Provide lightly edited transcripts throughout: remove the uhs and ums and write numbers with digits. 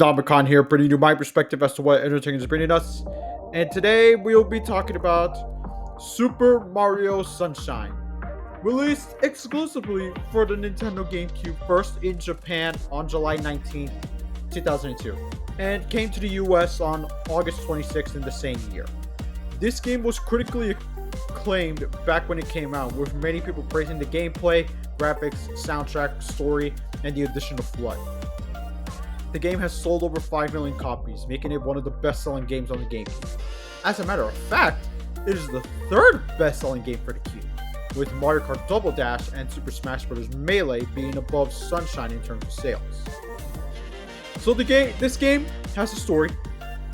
Domicon here, bringing you my perspective as to what entertainment is bringing us. And today we'll be talking about Super Mario Sunshine, released exclusively for the Nintendo GameCube, first in Japan on July 19th, 2002, and came to the US on August 26th in the same year. This game was critically acclaimed back when it came out, with many people praising the gameplay, graphics, soundtrack, story, and the addition of Flood. The game has sold over 5 million copies, making it one of the best-selling games on the GameCube. As a matter of fact, it is the third best-selling game for the Cube, with Mario Kart Double Dash and Super Smash Bros. Melee being above Sunshine in terms of sales. So this game has a story.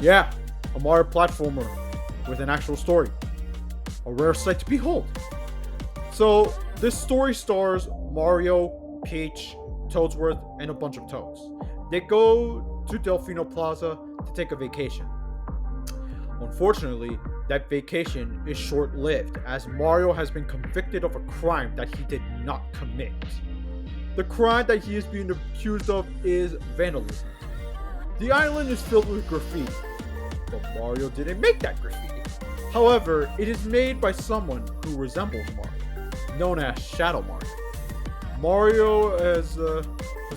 Yeah, a Mario platformer with an actual story. A rare sight to behold. So this story stars Mario, Peach, Toadsworth, and a bunch of Toads. They go to Delfino Plaza to take a vacation. Unfortunately, that vacation is short-lived, as Mario has been convicted of a crime that he did not commit. The crime that he is being accused of is vandalism. The island is filled with graffiti, but Mario didn't make that graffiti. However, it is made by someone who resembles Mario, known as Shadow Mario. Mario has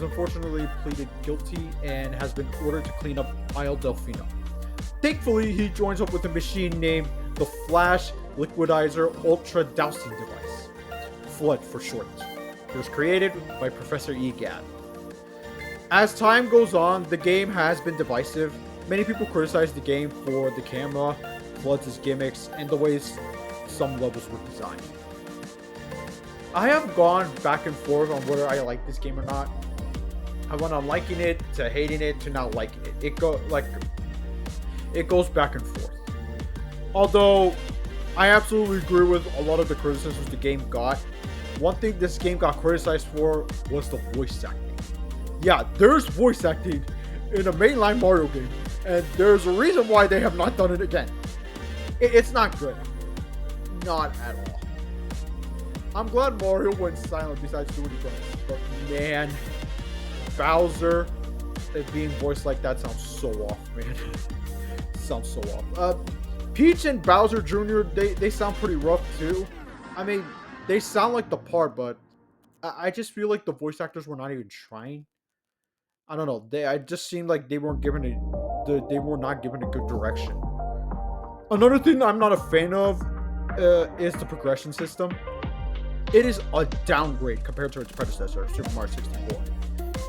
unfortunately pleaded guilty and has been ordered to clean up Isle Delfino. Thankfully, he joins up with a machine named the Flash Liquidizer Ultra Dousing Device, FLUD for short. It was created by Professor Egad. As time goes on, the game has been divisive. Many people criticize the game for the camera, FLUD's gimmicks, and the ways some levels were designed. I have gone back and forth on whether I like this game or not. I went on liking it to hating it to not liking it. It goes back and forth. Although I absolutely agree with a lot of the criticisms the game got. One thing this game got criticized for was the voice acting. Yeah, there's voice acting in a mainline Mario game, and there's a reason why they have not done it again. It's not good. Not at all. I'm glad Mario went silent besides doing it, but man, Bowser being voiced like that sounds so off, man. Sounds so off. Peach and Bowser Jr., they sound pretty rough too. I mean, they sound like the part, but I just feel like the voice actors were not even trying. I don't know. I just seemed like they weren't given they were not given a good direction. Another thing I'm not a fan of is the progression system. It is a downgrade compared to its predecessor, Super Mario 64.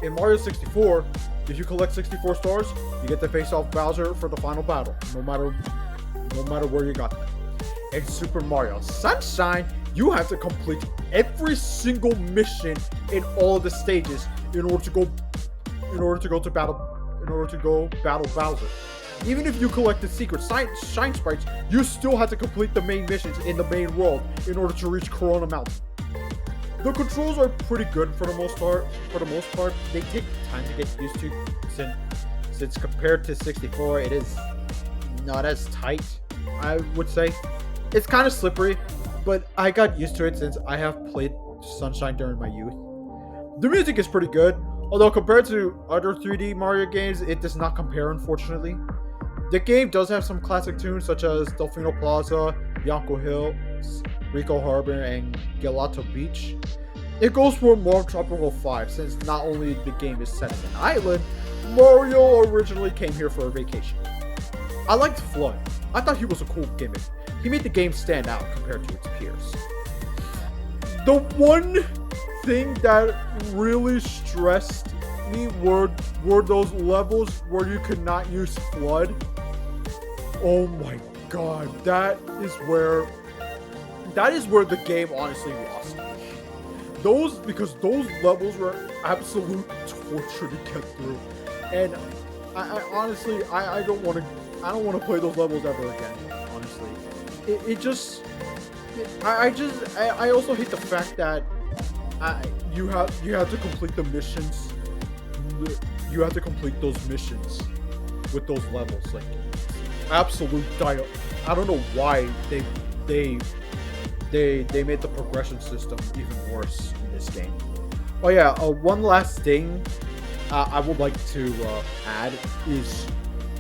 In Mario 64, if you collect 64 stars, you get to face off Bowser for the final battle, no matter where you got them. In Super Mario Sunshine, you have to complete every single mission in all of the stages in order to go battle Bowser. Even if you collect the secret shine sprites, you still have to complete the main missions in the main world in order to reach Corona Mountain. The controls are pretty good for the most part. They take time to get used to, since compared to 64, it is not as tight, I would say. It's kind of slippery, but I got used to it since I have played Sunshine during my youth. The music is pretty good, although compared to other 3D Mario games, it does not compare, unfortunately. The game does have some classic tunes such as Delfino Plaza, Bianco Hills, Rico Harbor, and Gelato Beach. It goes for more Tropical 5, since not only the game is set in an island, Mario originally came here for a vacation. I liked Flood. I thought he was a cool gimmick. He made the game stand out compared to its peers. The one thing that really stressed me were those levels where you could not use Flood. Oh my god, that is where the game honestly lost me. Because those levels were absolute torture to get through, and I honestly don't want to play those levels ever again. Honestly, I also hate the fact that you have to complete the missions. You have to complete those missions with those levels, like absolute dial. I don't know why they made the progression system even worse in this game. Oh yeah, one last thing I would like to add is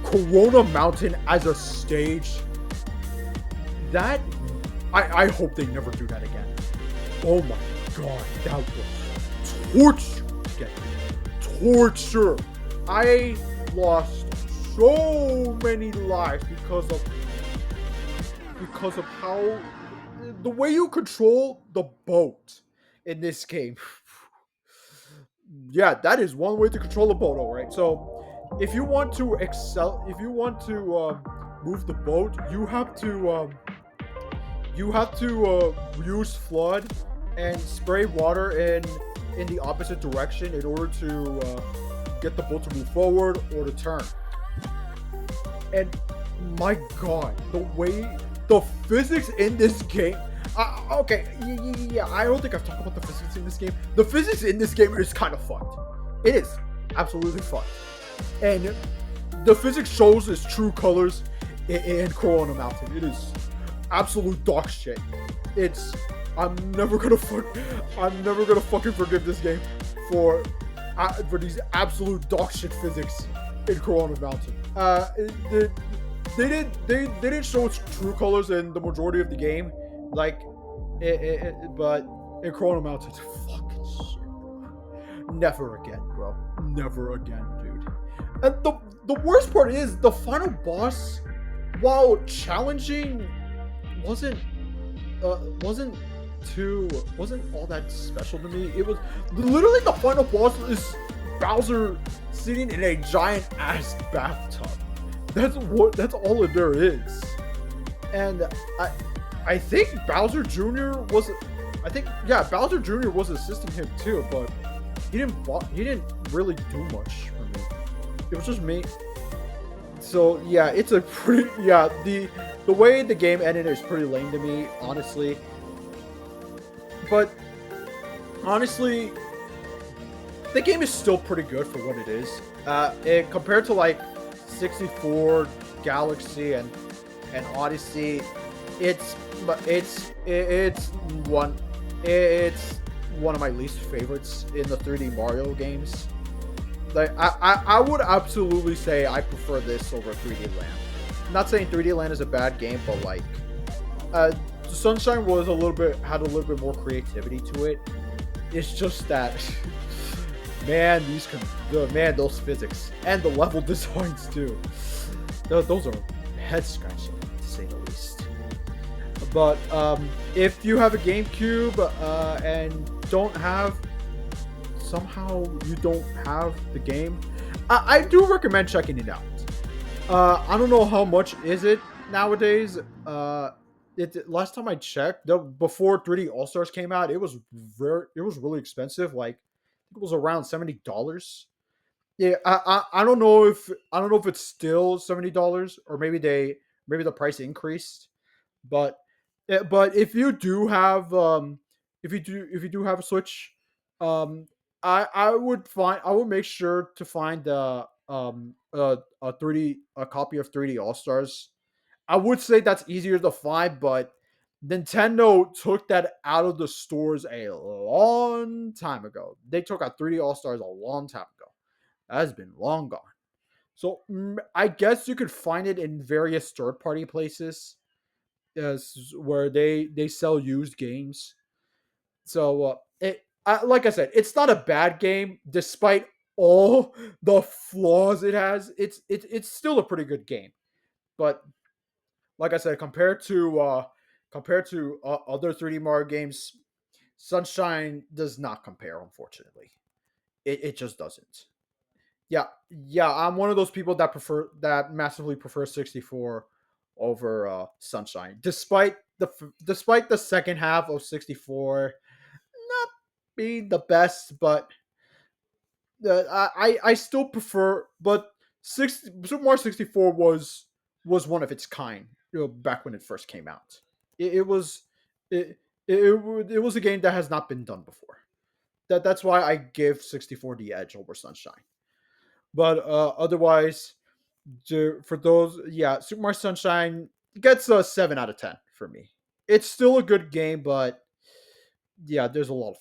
Corona Mountain as a stage. That I hope they never do that again. Oh my god, that was torture to get through. Torture. I lost so many lives because of how the way you control the boat in this game. Yeah, that is one way to control a boat, all right. So, if you want to excel, if you want to move the boat, you have to use flood and spray water in the opposite direction in order to get the boat to move forward or to turn. And my god, the way the physics in this game. Okay, yeah, I don't think I've talked about the physics in this game. The physics in this game is kind of fucked. It is absolutely fucked. And the physics shows its true colors in Corona Mountain. It is absolute dog shit. It's I'm never gonna fucking forgive this game for these absolute dog shit physics in Corona Mountain. They didn't show its true colors in the majority of the game, like, but in Corona Mountain, fucking shit, bro. Never again, bro. Never again, dude. And the worst part is the final boss, while challenging, wasn't wasn't wasn't all that special to me. It was literally the final boss is Bowser sitting in a giant ass bathtub. That's all there is. And I think Bowser Jr. was Bowser Jr. was assisting him too, but he didn't really do much for me. It was just me. So yeah, it's a pretty the way the game ended is pretty lame to me, honestly. But honestly, the game is still pretty good for what it is. Compared to like 64, Galaxy, and Odyssey, it's one it's one of my least favorites in the 3D Mario games. Like I would absolutely say I prefer this over 3D Land. I'm not saying 3D Land is a bad game, but like Sunshine was had a little bit more creativity to it. It's just that man, those physics and the level designs too. Those are head scratching, to say the least. But if you have a GameCube and somehow you don't have the game, I do recommend checking it out. I don't know how much is it nowadays. Last time I checked, before 3D All Stars came out, it was really expensive. Like it was around $70. Yeah, I don't know if it's still $70 or maybe the price increased, but but if you do have if you do have a Switch, um I would make sure to find a copy of 3D All Stars. I would say that's easier to find, but Nintendo took that out of the stores a long time ago. They took out 3D All Stars a long time ago. That has been long gone. So I guess you could find it in various third-party places, where they sell used games. So like I said, it's not a bad game despite all the flaws it has. It's still a pretty good game. But like I said, compared to other 3D Mario games, Sunshine does not compare. Unfortunately, it just doesn't. Yeah, I'm one of those people that massively prefer 64 over Sunshine, despite the second half of 64 not being the best, but I still prefer. But Super Mario 64 was one of its kind. Back when it first came out, it was it was a game that has not been done before. That's why I give 64 the edge over Sunshine. But otherwise, for those, yeah, Super Mario Sunshine gets a 7 out of 10 for me. It's still a good game, but yeah, there's a lot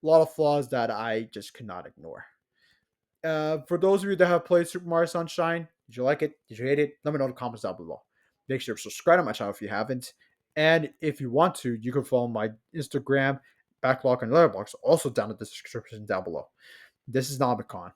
of flaws that I just cannot ignore. For those of you that have played Super Mario Sunshine, did you like it? Did you hate it? Let me know in the comments down below. Make sure to subscribe to my channel if you haven't. And if you want to, you can follow my Instagram, Backlog, and Letterboxd, also down in the description down below. This is Namicon.